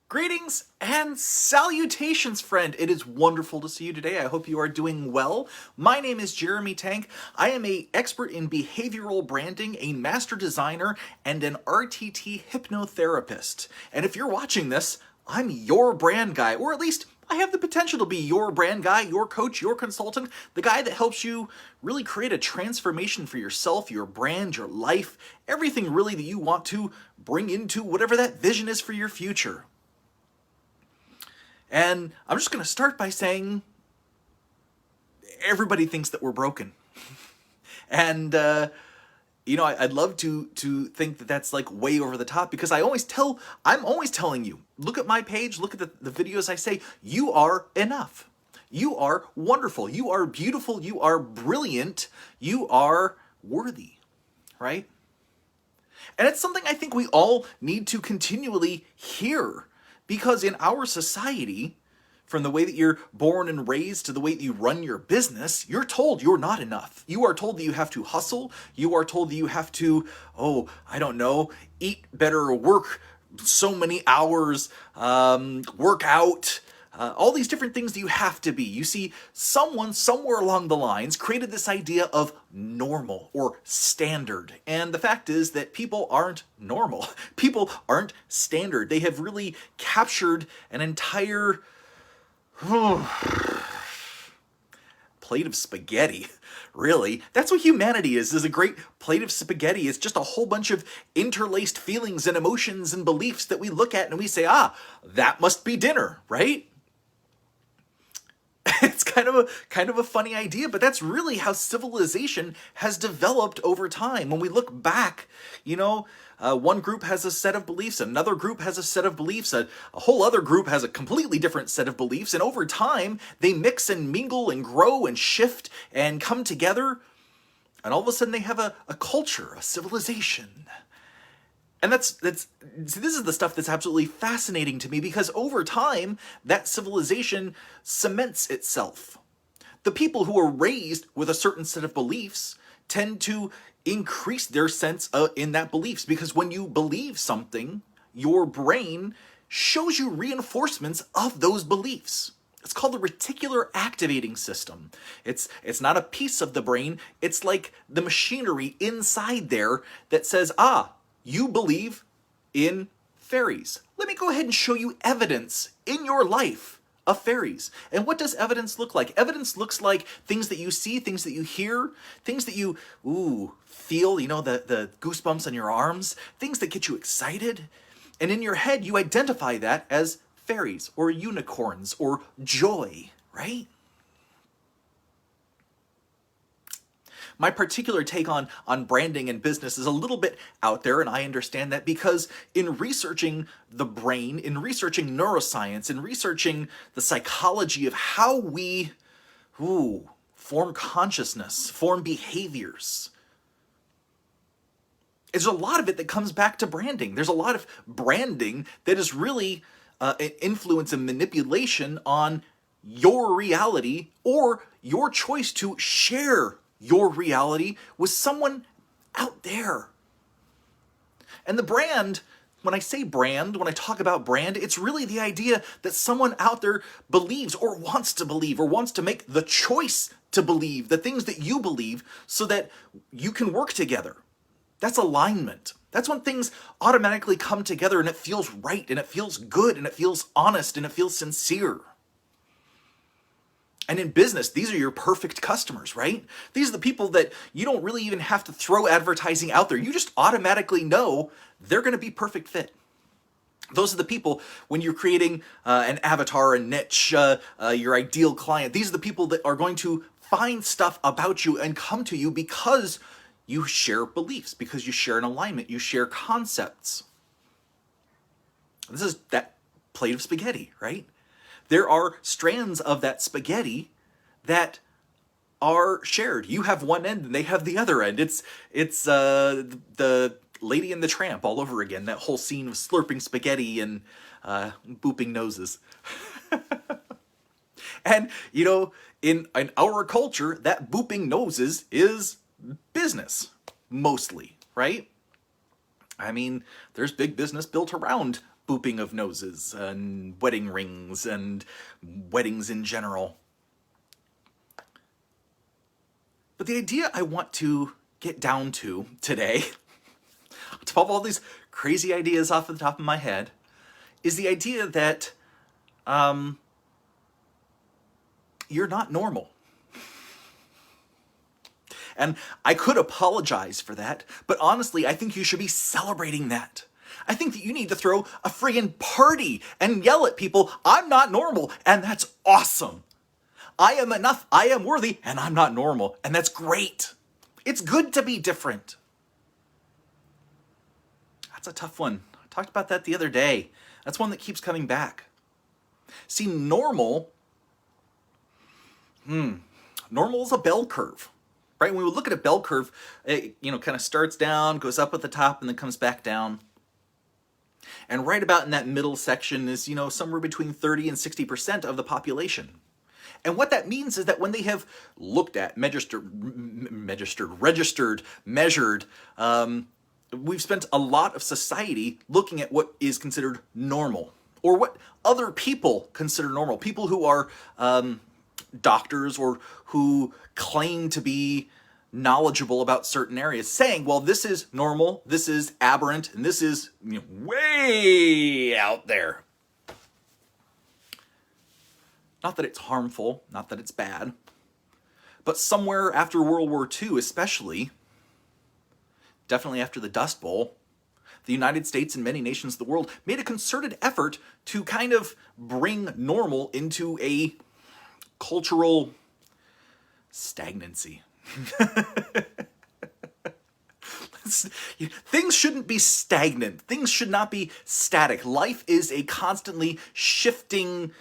Greetings and salutations, friend. It is wonderful to see you today. I hope you are doing well. My name is Jeremy Tank. I am an expert in behavioral branding, a master designer, and an RTT hypnotherapist. And if you're watching this, I'm your brand guy, or at least I have the potential to be your brand guy, your coach, your consultant, the guy that helps you really create a transformation for yourself, your brand, your life, everything really that you want to bring into whatever that vision is for your future. And I'm just going to start by saying everybody thinks that we're broken. And, I'd love to think that that's like way over the top, because I'm always telling you, look at my page, look at the videos I say, you are enough. You are wonderful. You are beautiful. You are brilliant. You are worthy, right? And it's something I think we all need to continually hear. Because in our society, from the way that you're born and raised to the way that you run your business, you're told you're not enough. You are told that you have to hustle. You are told that you have to, eat better, work so many hours, work out, all these different things that you have to be. You see, someone somewhere along the lines created this idea of normal or standard. And the fact is that people aren't normal. People aren't standard. They have really captured an entire plate of spaghetti. Really, that's what humanity is a great plate of spaghetti. It's just a whole bunch of interlaced feelings and emotions and beliefs that we look at and we say, that must be dinner, right? It's kind of a funny idea, but that's really how civilization has developed over time. When we look back, one group has a set of beliefs, another group has a set of beliefs, a whole other group has a completely different set of beliefs, and over time, they mix and mingle and grow and shift and come together, and all of a sudden they have a culture, a civilization. And this is the stuff that's absolutely fascinating to me, because over time, that civilization cements itself. The people who are raised with a certain set of beliefs tend to increase their sense in that beliefs, because when you believe something, your brain shows you reinforcements of those beliefs. It's called the reticular activating system. It's not a piece of the brain. It's like the machinery inside there that says, you believe in fairies. Let me go ahead and show you evidence in your life of fairies. And what does evidence look like? Evidence looks like things that you see, things that you hear, things that you feel, the goosebumps on your arms, things that get you excited. And in your head, you identify that as fairies or unicorns or joy, right? My particular take on branding and business is a little bit out there, and I understand that, because in researching the brain, in researching neuroscience, in researching the psychology of how we form consciousness, form behaviors, there's a lot of it that comes back to branding. There's a lot of branding that is really an influence and manipulation on your reality, or your choice to share your reality with someone out there. And the brand, when I say brand, when I talk about brand, it's really the idea that someone out there believes or wants to make the choice to believe the things that you believe so that you can work together. That's alignment. That's when things automatically come together and it feels right and it feels good and it feels honest and it feels sincere. And in business, these are your perfect customers, right? These are the people that you don't really even have to throw advertising out there. You just automatically know they're going to be perfect fit. Those are the people, when you're creating an avatar, a niche, your ideal client, these are the people that are going to find stuff about you and come to you because you share beliefs, because you share an alignment, you share concepts. This is that plate of spaghetti, right? There are strands of that spaghetti that are shared. You have one end and they have the other end. It's the Lady and the Tramp all over again. That whole scene of slurping spaghetti and booping noses. And, in our culture, that booping noses is business, mostly, right? I mean, there's big business built around booping of noses and wedding rings and weddings in general. But the idea I want to get down to today, to pop all these crazy ideas off the top of my head, is the idea that you're not normal. And I could apologize for that, but honestly, I think you should be celebrating that. I think that you need to throw a friggin' party and yell at people, I'm not normal, and that's awesome. I am enough, I am worthy, and I'm not normal, and that's great. It's good to be different. That's a tough one. I talked about that the other day. That's one that keeps coming back. See, normal is a bell curve. Right? When we look at a bell curve, it kind of starts down, goes up at the top, and then comes back down. And right about in that middle section is, somewhere between 30 and 60% of the population. And what that means is that when they have looked at, registered, measured, we've spent a lot of society looking at what is considered normal, or what other people consider normal. People who are doctors or who claim to be knowledgeable about certain areas, saying, well, this is normal, this is aberrant, and this is way out there. Not that it's harmful, not that it's bad, but somewhere after World War II especially, definitely after the Dust Bowl, the United States and many nations of the world made a concerted effort to kind of bring normal into a cultural stagnancy. Things shouldn't be stagnant. Things should not be static. Life is a constantly shifting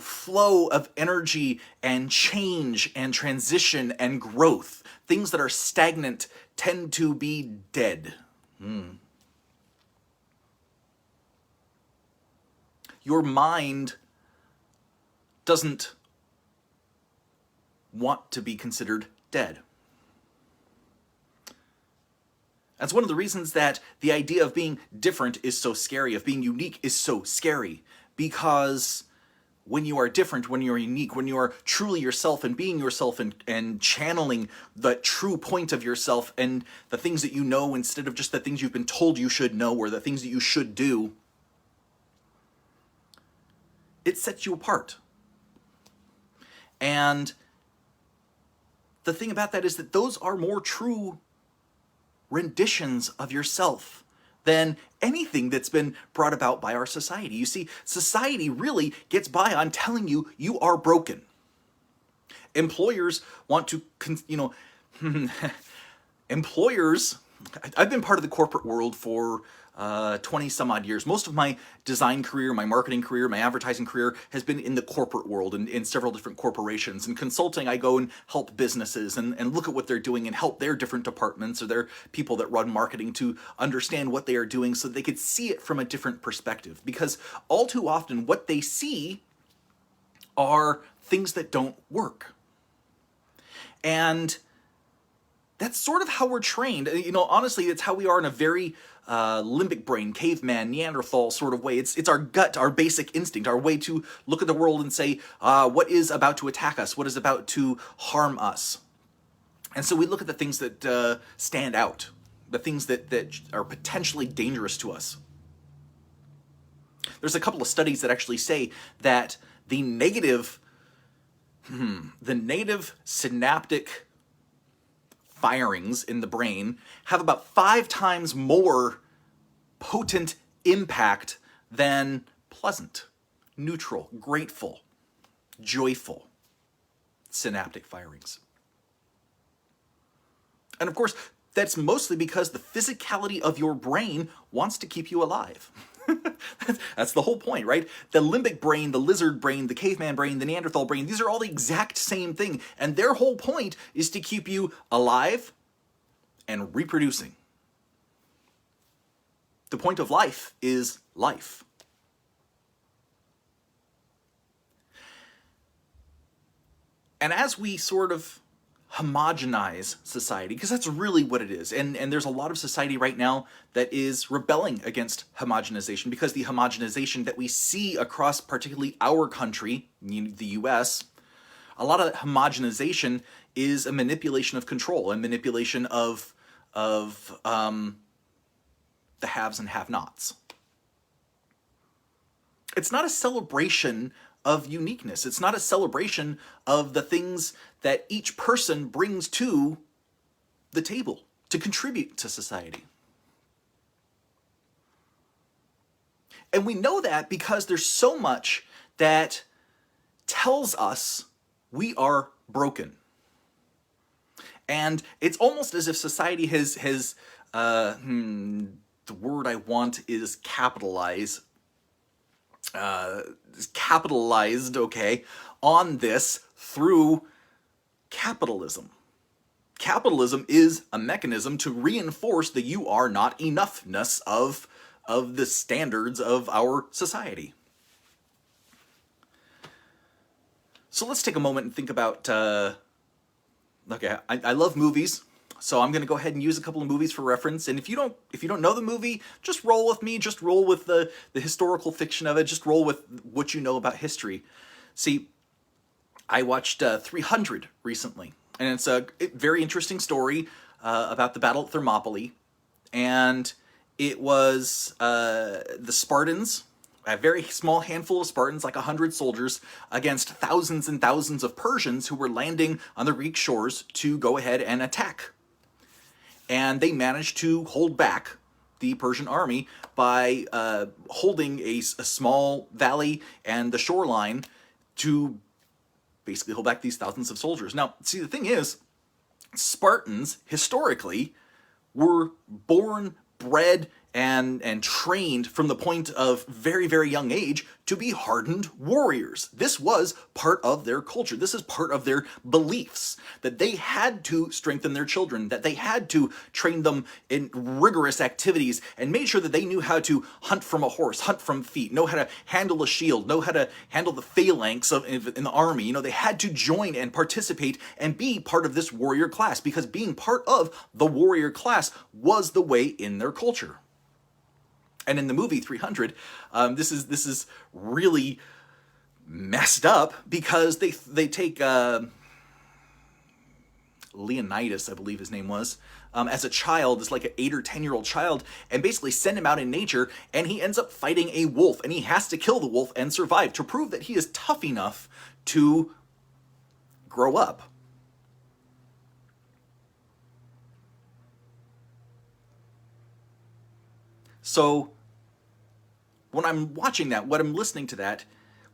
flow of energy and change and transition and growth. Things that are stagnant tend to be dead. Your mind doesn't want to be considered dead. That's one of the reasons that the idea of being different is so scary, of being unique is so scary, because when you are different, when you are unique, when you are truly yourself and being yourself and channeling the true point of yourself and the things that you know instead of just the things you've been told you should know or the things that you should do, it sets you apart. And the thing about that is that those are more true renditions of yourself than anything that's been brought about by our society. You see, society really gets by on telling you you are broken. Employers want to, employers, I've been part of the corporate world for 20 some odd years. Most of my design career, my marketing career, my advertising career has been in the corporate world and in several different corporations. In consulting, I go and help businesses and look at what they're doing and help their different departments or their people that run marketing to understand what they are doing so they could see it from a different perspective. Because all too often what they see are things that don't work. And that's sort of how we're trained. Honestly, it's how we are in a very limbic brain, caveman, Neanderthal sort of way. It's our gut, our basic instinct, our way to look at the world and say, what is about to attack us? What is about to harm us? And so we look at the things that stand out, the things that are potentially dangerous to us. There's a couple of studies that actually say that the native synaptic firings in the brain have about 5 times more potent impact than pleasant, neutral, grateful, joyful synaptic firings. And of course, that's mostly because the physicality of your brain wants to keep you alive. That's the whole point, right? The limbic brain, the lizard brain, the caveman brain, the Neanderthal brain, these are all the exact same thing. And their whole point is to keep you alive and reproducing. The point of life is life. And as we sort of homogenize society, because that's really what it is. And there's a lot of society right now that is rebelling against homogenization, because the homogenization that we see across particularly our country, the US, a lot of homogenization is a manipulation of control and manipulation of the haves and have-nots. It's not a celebration of uniqueness. It's not a celebration of the things that each person brings to the table to contribute to society. And we know that because there's so much that tells us we are broken. And it's almost as if society has the word I want is capitalized, okay, on this through capitalism. Capitalism is a mechanism to reinforce the you are not enoughness of the standards of our society. So let's take a moment and think about, okay, I love movies, so I'm going to go ahead and use a couple of movies for reference. And if you don't know the movie, just roll with me, just roll with the historical fiction of it, just roll with what you know about history. See, I watched 300 recently, and it's a very interesting story about the Battle at Thermopylae, and it was the Spartans, a very small handful of Spartans, like 100 soldiers, against thousands and thousands of Persians who were landing on the Greek shores to go ahead and attack. And they managed to hold back the Persian army by holding a small valley and the shoreline to basically hold back these thousands of soldiers. Now, see, the thing is, Spartans, historically, were born, bred, and trained from the point of very, very young age to be hardened warriors. This was part of their culture. This is part of their beliefs, that they had to strengthen their children, that they had to train them in rigorous activities, and make sure that they knew how to hunt from a horse, hunt from feet, know how to handle a shield, know how to handle the phalanx in the army. You know, they had to join and participate and be part of this warrior class, because being part of the warrior class was the way in their culture. And in the movie 300, this is really messed up, because they take Leonidas, I believe his name was, as a child, as like an 8 or 10-year-old child, and basically send him out in nature, and he ends up fighting a wolf, and he has to kill the wolf and survive to prove that he is tough enough to grow up. So when I'm watching that, when I'm listening to that,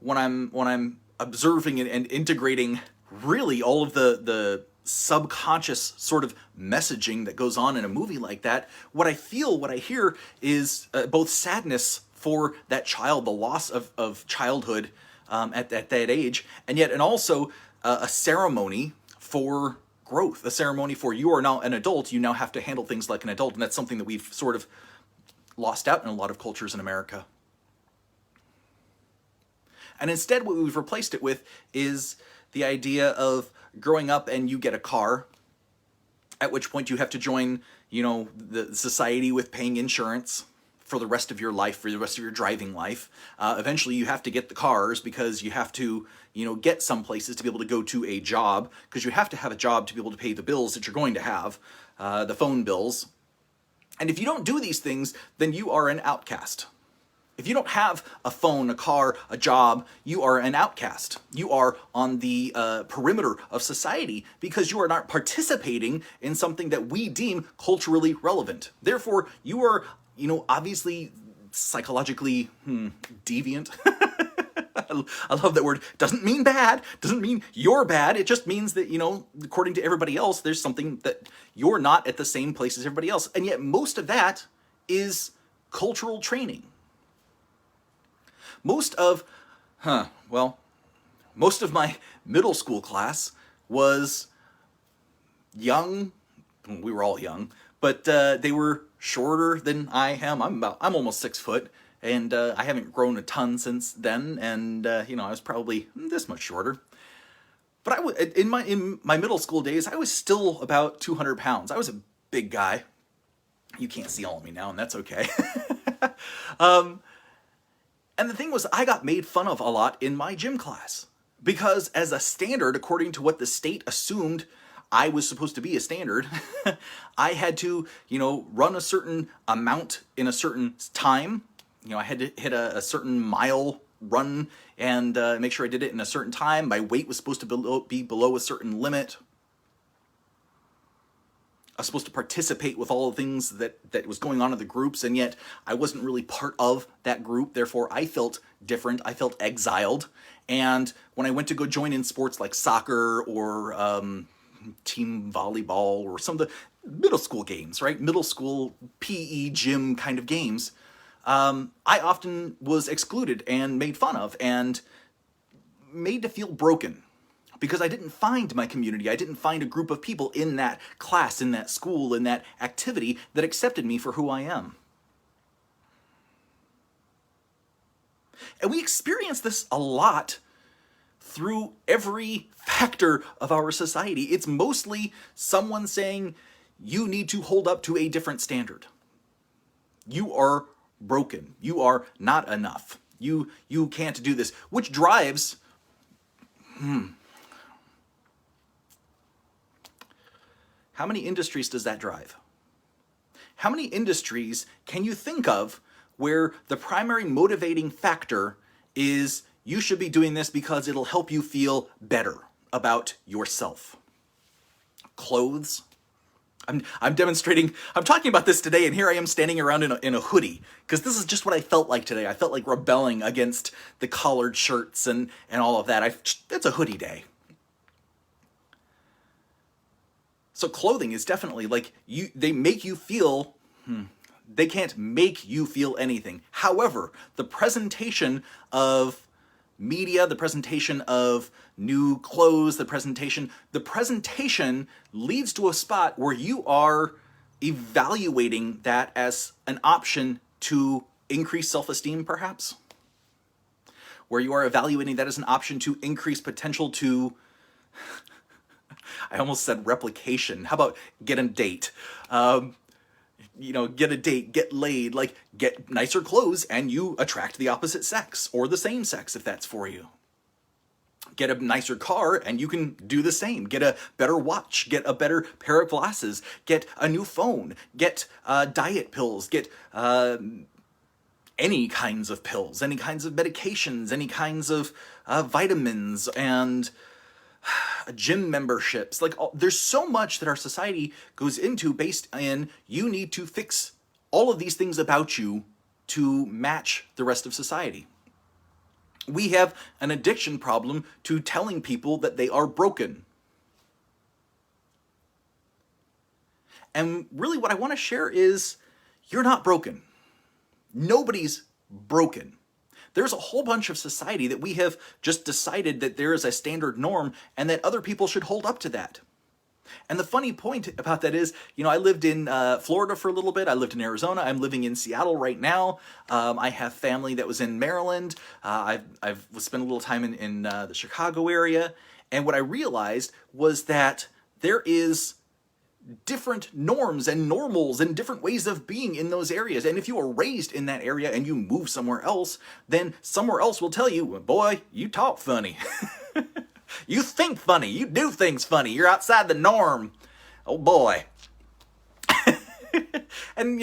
when I'm observing and integrating really all of the subconscious sort of messaging that goes on in a movie like that, what I feel, what I hear is both sadness for that child, the loss of childhood at that age, and also a ceremony for growth, a ceremony for you are now an adult, you now have to handle things like an adult, and that's something that we've sort of lost out in a lot of cultures in America. And instead, what we've replaced it with is the idea of growing up and you get a car, at which point you have to join, the society with paying insurance for the rest of your life, for the rest of your driving life. Eventually, you have to get the cars because you have to, get some places to be able to go to a job, because you have to have a job to be able to pay the bills that you're going to have, the phone bills. And if you don't do these things, then you are an outcast. If you don't have a phone, a car, a job, you are an outcast. You are on the perimeter of society because you are not participating in something that we deem culturally relevant. Therefore, you are, obviously psychologically deviant. I love that word. Doesn't mean bad. Doesn't mean you're bad. It just means that, according to everybody else, there's something that you're not at the same place as everybody else. And yet most of that is cultural training. Most of my middle school class was young. We were all young, but they were shorter than I am. I'm almost 6 foot. And I haven't grown a ton since then, and I was probably this much shorter. But in my middle school days, I was still about 200 pounds. I was a big guy. You can't see all of me now, and that's okay. And the thing was, I got made fun of a lot in my gym class because as a standard, according to what the state assumed I was supposed to be a standard, I had to, run a certain amount in a certain time. I had to hit a certain mile run and make sure I did it in a certain time. My weight was supposed to be below a certain limit. I was supposed to participate with all the things that was going on in the groups, and yet I wasn't really part of that group. Therefore, I felt different. I felt exiled. And when I went to go join in sports like soccer or team volleyball or some of the middle school games, right? Middle school PE gym kind of games, I often was excluded and made fun of and made to feel broken. Because I didn't find my community. I didn't find a group of people in that class, in that school, in that activity that accepted me for who I am. And we experience this a lot through every factor of our society. It's mostly someone saying, you need to hold up to a different standard. You are broken. You are not enough. You can't do this, which drives... How many industries does that drive? How many industries can you think of where the primary motivating factor is you should be doing this because it'll help you feel better about yourself? Clothes. I'm demonstrating, I'm talking about this today, and here I am standing around in a hoodie, because this is just what I felt like today. I felt like rebelling against the collared shirts and all of that. It's a hoodie day. So clothing is definitely like, they make you feel, they can't make you feel anything. However, the presentation of media, the presentation of new clothes, the presentation leads to a spot where you are evaluating that as an option to increase self-esteem, perhaps. Where you are evaluating that as an option to increase potential to... I almost said replication. How about get a date? Get a date, get laid, like get nicer clothes and you attract the opposite sex or the same sex if that's for you. Get a nicer car and you can do the same. Get a better watch, get a better pair of glasses, get a new phone, get diet pills, get any kinds of pills, any kinds of medications, any kinds of vitamins and... gym memberships. There's so much that our society goes into based in you need to fix all of these things about you to match the rest of society. We have an addiction problem to telling people that they are broken. And really what I want to share is you're not broken. Nobody's broken. There's a whole bunch of society that we have just decided that there is a standard norm and that other people should hold up to that. And the funny point about that is, I lived in Florida for a little bit. I lived in Arizona. I'm living in Seattle right now. I have family that was in Maryland. I've spent a little time in the Chicago area. And what I realized was that there is different norms and normals and different ways of being in those areas. And if you are raised in that area and you move somewhere else, then somewhere else will tell you, boy, you talk funny. You think funny. You do things funny. You're outside the norm. Oh boy. And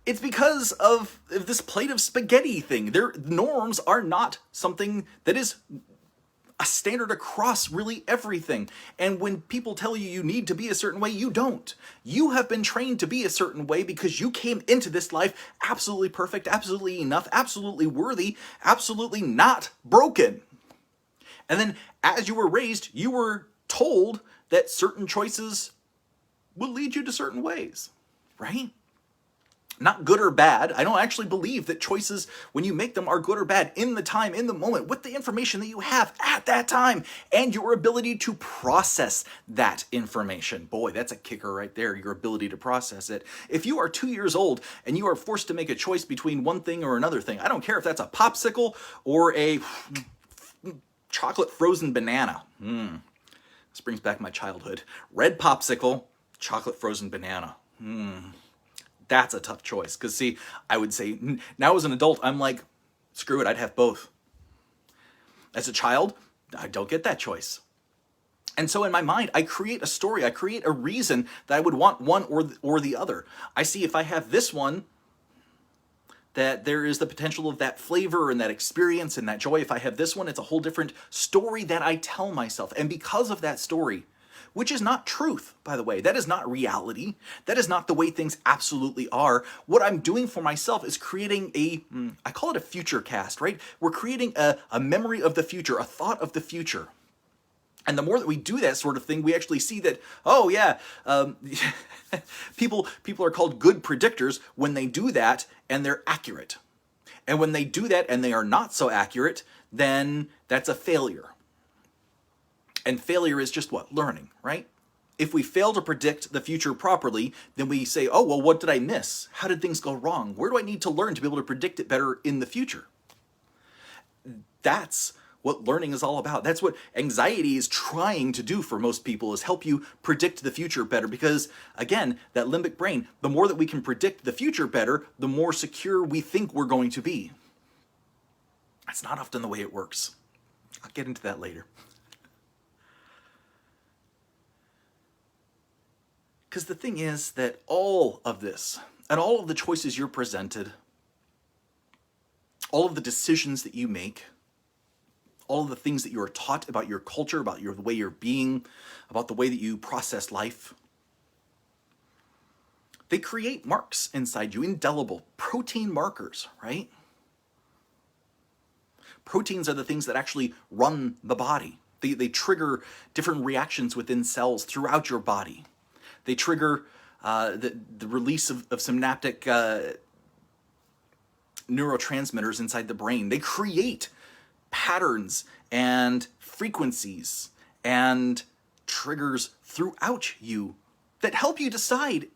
it's because of this plate of spaghetti thing. Their norms are not something that is a standard across really everything. And when people tell you you need to be a certain way, you don't. You have been trained to be a certain way because you came into this life absolutely perfect, absolutely enough, absolutely worthy, absolutely not broken. And then as you were raised, you were told that certain choices will lead you to certain ways, right? Not good or bad. I don't actually believe that choices, when you make them, are good or bad in the time, in the moment, with the information that you have at that time, and your ability to process that information. Boy, that's a kicker right there, your ability to process it. If you are 2 years old and you are forced to make a choice between one thing or another thing, I don't care if that's a popsicle or a chocolate frozen banana. This brings back my childhood. Red popsicle, chocolate frozen banana. That's a tough choice. Because see, I would say, now as an adult, I'm like, screw it, I'd have both. As a child, I don't get that choice. And so in my mind, I create a story, I create a reason that I would want one or the other. I see if I have this one, that there is the potential of that flavor and that experience and that joy. If I have this one, it's a whole different story that I tell myself. And because of that story, which is not truth, by the way, that is not reality, that is not the way things absolutely are, what I'm doing for myself is creating I call it a future cast, right? We're creating a memory of the future, a thought of the future. And the more that we do that sort of thing, we actually see that, oh yeah, people are called good predictors when they do that and they're accurate. And when they do that and they are not so accurate, then that's a failure. And failure is just what? Learning, right? If we fail to predict the future properly, then we say, oh, well, what did I miss? How did things go wrong? Where do I need to learn to be able to predict it better in the future? That's what learning is all about. That's what anxiety is trying to do for most people, is help you predict the future better. Because again, that limbic brain, the more that we can predict the future better, the more secure we think we're going to be. That's not often the way it works. I'll get into that later. Because the thing is that all of this, and all of the choices you're presented, all of the decisions that you make, all of the things that you are taught about your culture, about the way you're being, about the way that you process life, they create marks inside you, indelible protein markers, right? Proteins are the things that actually run the body. They trigger different reactions within cells throughout your body. They trigger the release of synaptic neurotransmitters inside the brain. They create patterns and frequencies and triggers throughout you that help you decide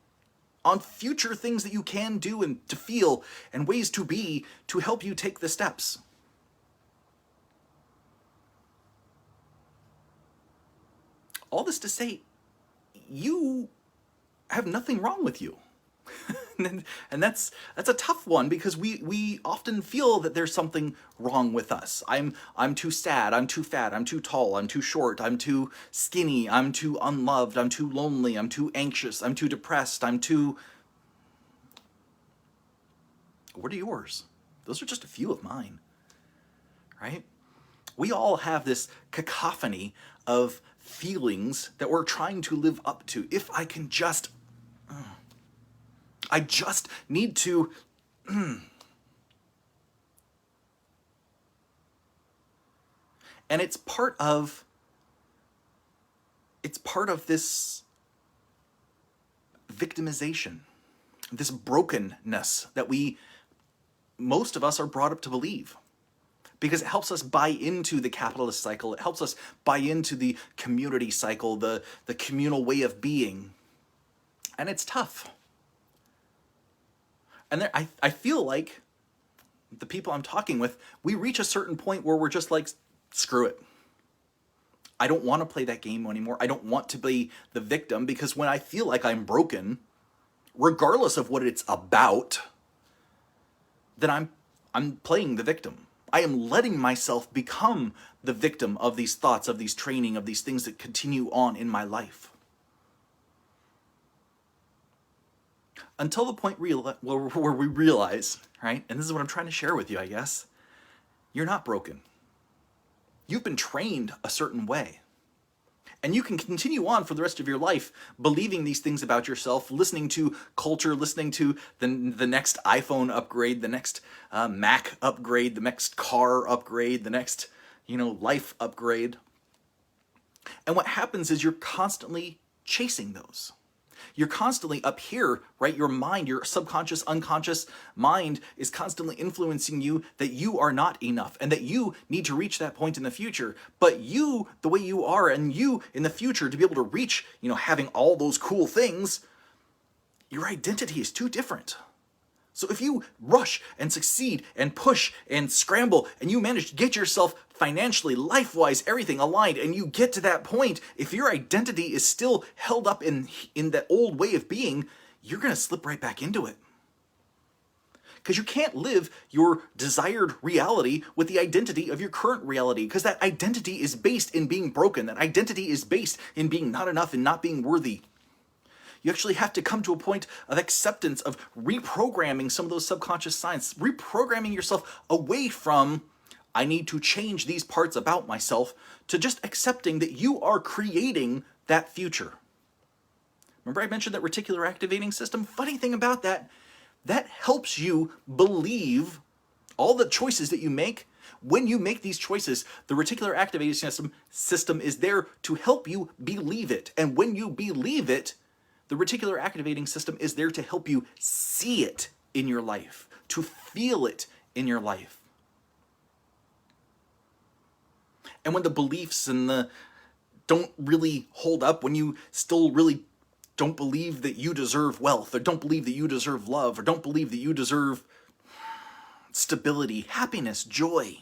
on future things that you can do and to feel and ways to be to help you take the steps. All this to say, you have nothing wrong with you. And that's a tough one, because we often feel that there's something wrong with us. I'm too sad, I'm too fat, I'm too tall, I'm too short, I'm too skinny, I'm too unloved, I'm too lonely, I'm too anxious, I'm too depressed, I'm too... What are yours? Those are just a few of mine, right? We all have this cacophony of feelings that we're trying to live up to. If I can just... I just need to... And it's part of this victimization, this brokenness that most of us are brought up to believe. Because it helps us buy into the capitalist cycle. It helps us buy into the community cycle, the communal way of being. And it's tough. And I feel like the people I'm talking with, we reach a certain point where we're just like, screw it. I don't want to play that game anymore. I don't want to be the victim, because when I feel like I'm broken, regardless of what it's about, then I'm playing the victim. I am letting myself become the victim of these thoughts, of these training, of these things that continue on in my life. Until the point where we realize, right, and this is what I'm trying to share with you, I guess, you're not broken. You've been trained a certain way. And you can continue on for the rest of your life believing these things about yourself, listening to culture, listening to the next iPhone upgrade, the next Mac upgrade, the next car upgrade, the next, life upgrade. And what happens is you're constantly chasing those. You're constantly up here, right? Your mind, your subconscious, unconscious mind is constantly influencing you that you are not enough and that you need to reach that point in the future. But you, the way you are, and you in the future to be able to reach, having all those cool things, your identity is too different. So if you rush and succeed and push and scramble and you manage to get yourself financially, life-wise, everything aligned, and you get to that point, if your identity is still held up in that old way of being, you're going to slip right back into it. Because you can't live your desired reality with the identity of your current reality, because that identity is based in being broken. That identity is based in being not enough and not being worthy. You actually have to come to a point of acceptance, of reprogramming some of those subconscious signs, reprogramming yourself away from, I need to change these parts about myself, to just accepting that you are creating that future. Remember I mentioned that reticular activating system? Funny thing about that helps you believe all the choices that you make. When you make these choices, the reticular activating system is there to help you believe it. And when you believe it, the reticular activating system is there to help you see it in your life, to feel it in your life. And when the beliefs and the don't really hold up, when you still really don't believe that you deserve wealth, or don't believe that you deserve love, or don't believe that you deserve stability, happiness, joy,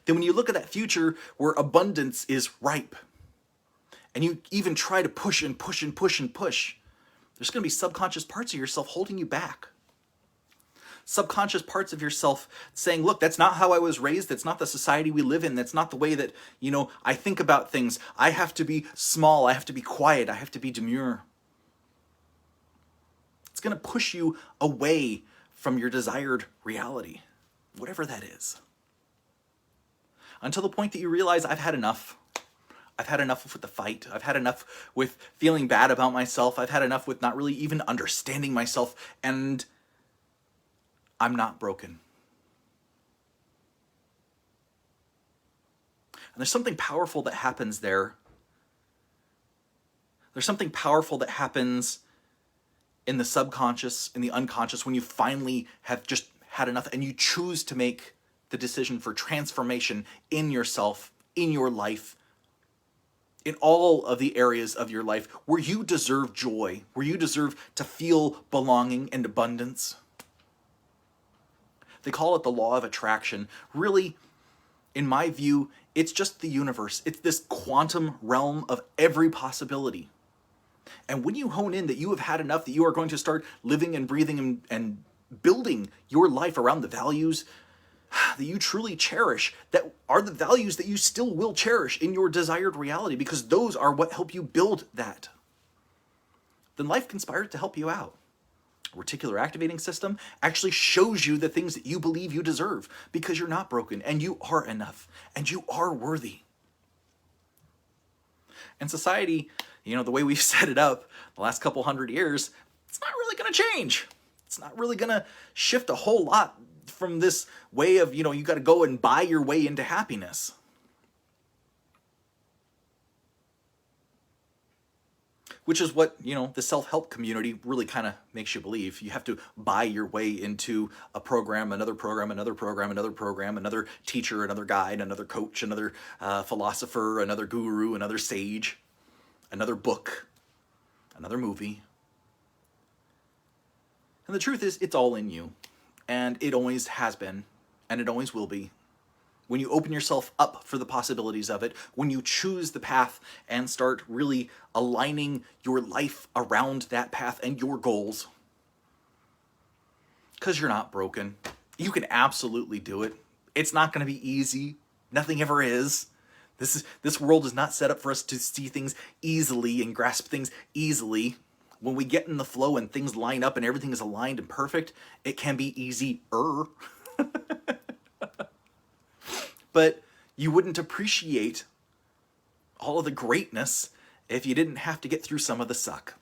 then when you look at that future where abundance is ripe, and you even try to push and push and push and push, there's going to be subconscious parts of yourself holding you back. Subconscious parts of yourself saying, look, that's not how I was raised. That's not the society we live in. That's not the way that, I think about things. I have to be small. I have to be quiet. I have to be demure. It's going to push you away from your desired reality, whatever that is. Until the point that you realize, I've had enough. I've had enough with the fight. I've had enough with feeling bad about myself. I've had enough with not really even understanding myself. And I'm not broken. And there's something powerful that happens there. There's something powerful that happens in the subconscious, in the unconscious, when you finally have just had enough and you choose to make the decision for transformation in yourself, in your life, in all of the areas of your life where you deserve joy, where you deserve to feel belonging and abundance. They call it the law of attraction. Really, in my view, it's just the universe. It's this quantum realm of every possibility. And when you hone in that you have had enough, that you are going to start living and breathing and building your life around the values that you truly cherish, that are the values that you still will cherish in your desired reality, because those are what help you build that, then life conspires to help you out. Reticular activating system actually shows you the things that you believe you deserve, because you're not broken and you are enough and you are worthy. And society, the way we've set it up the last couple hundred years, it's not really going to change. It's not really going to shift a whole lot from this way of, you got to go and buy your way into happiness. Which is what, the self-help community really kind of makes you believe. You have to buy your way into a program, another program, another program, another program, another teacher, another guide, another coach, another philosopher, another guru, another sage, another book, another movie. And the truth is, it's all in you. And it always has been, and it always will be. When you open yourself up for the possibilities of it, when you choose the path and start really aligning your life around that path and your goals. Because you're not broken. You can absolutely do it. It's not going to be easy. Nothing ever is. This world is not set up for us to see things easily and grasp things easily. When we get in the flow and things line up and everything is aligned and perfect, it can be easier. But you wouldn't appreciate all of the greatness if you didn't have to get through some of the suck.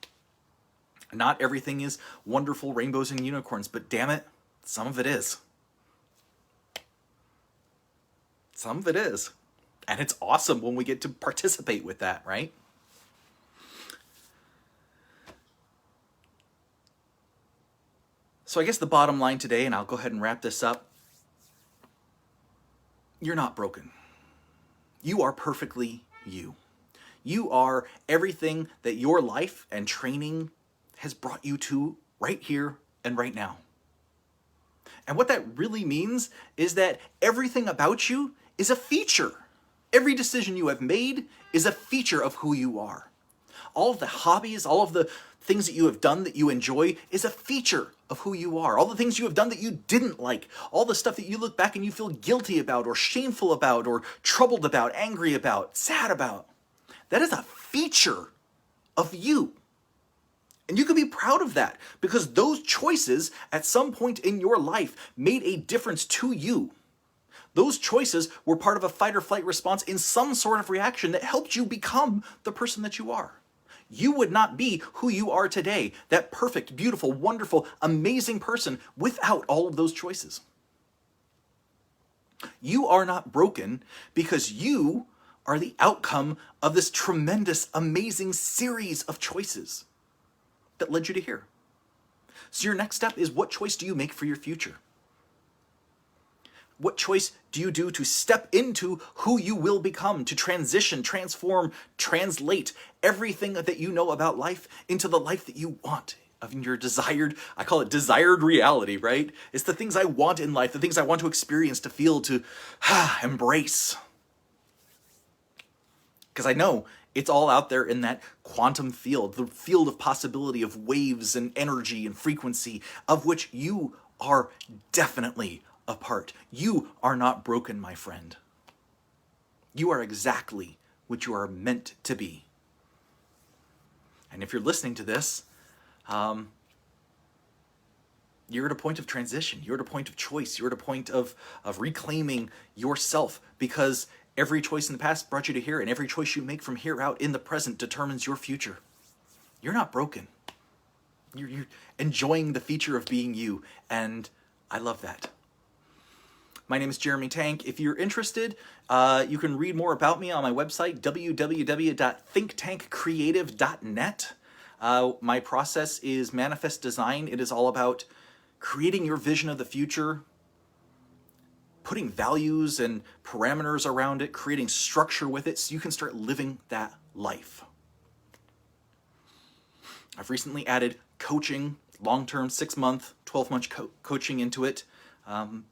Not everything is wonderful rainbows and unicorns, but damn it, some of it is. Some of it is. And it's awesome when we get to participate with that, right? So I guess the bottom line today, and I'll go ahead and wrap this up, you're not broken. You are perfectly you. You are everything that your life and training has brought you to right here and right now. And what that really means is that everything about you is a feature. Every decision you have made is a feature of who you are. All of the hobbies, all of the things that you have done that you enjoy is a feature of who you are. All the things you have done that you didn't like, all the stuff that you look back and you feel guilty about or shameful about or troubled about, angry about, sad about, that is a feature of you. And you can be proud of that because those choices at some point in your life made a difference to you. Those choices were part of a fight or flight response in some sort of reaction that helped you become the person that you are. You would not be who you are today, that perfect, beautiful, wonderful, amazing person, without all of those choices. You are not broken because you are the outcome of this tremendous, amazing series of choices that led you to here. So your next step is, what choice do you make for your future? What choice do you do to step into who you will become, to transition, transform, translate everything that you know about life into the life that you want, of your desired, I call it desired reality, right? It's the things I want in life, the things I want to experience, to feel, to embrace. Because I know it's all out there in that quantum field, the field of possibility of waves and energy and frequency, of which you are definitely a part. You are not broken, my friend. You are exactly what you are meant to be. And if you're listening to this, you're at a point of transition. You're at a point of choice. You're at a point of reclaiming yourself, because every choice in the past brought you to here, and every choice you make from here out in the present determines your future. You're not broken. You're enjoying the feature of being you, and I love that. My name is Jeremy Tank. If you're interested, you can read more about me on my website, www.thinktankcreative.net. My process is manifest design. It is all about creating your vision of the future, putting values and parameters around it, creating structure with it so you can start living that life. I've recently added coaching, long-term, 6-month, 12-month coaching into it,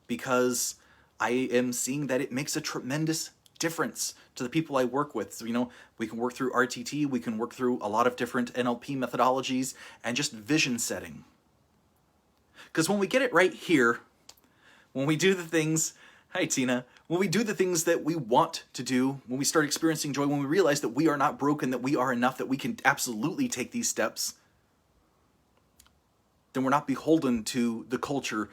because I am seeing that it makes a tremendous difference to the people I work with. So, we can work through RTT, we can work through a lot of different NLP methodologies, and just vision setting. Because when we get it right here, when we do the things, hi Tina, when we do the things that we want to do, when we start experiencing joy, when we realize that we are not broken, that we are enough, that we can absolutely take these steps, then we're not beholden to the culture,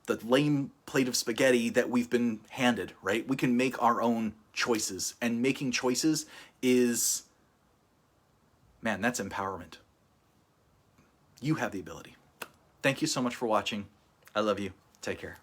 the lame plate of spaghetti that we've been handed, right? We can make our own choices, and making choices is, man, that's empowerment. You have the ability. Thank you so much for watching. I love you. Take care.